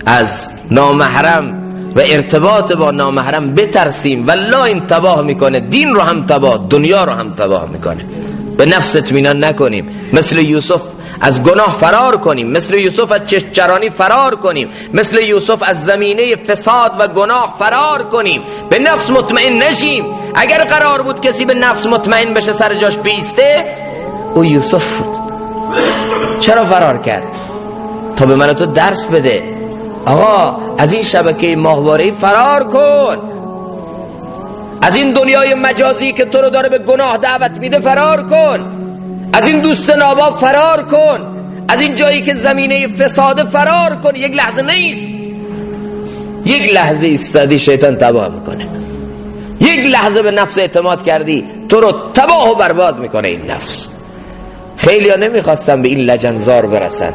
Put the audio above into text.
از نامحرم و ارتباط با نامحرم بترسیم. والله این تباه میکنه، دین رو هم تباه، دنیا رو هم تباه میکنه. به نفس اطمینان نکنیم، مثل یوسف از گناه فرار کنیم، مثل یوسف از چشمچرانی فرار کنیم، مثل یوسف از زمینه فساد و گناه فرار کنیم. به نفس مطمئن نشیم. اگر قرار بود کسی به نفس مطمئن بشه سر جاش بیسته، او یوسف بود. چرا فرار کرد؟ تا به من تو درس بده آقا از این شبکه ماهواره‌ای فرار کن، از این دنیای مجازی که تو رو داره به گناه دعوت میده فرار کن، از این دوست ناباب فرار کن، از این جایی که زمینه فساد فرار کن. یک لحظه نیست، یک لحظه ایستادی شیطان تباه میکنه. یک لحظه به نفس اعتماد کردی تو رو تباه و برباد میکنه این نفس. خیلی ها نمیخواستن به این لجنزار برسن،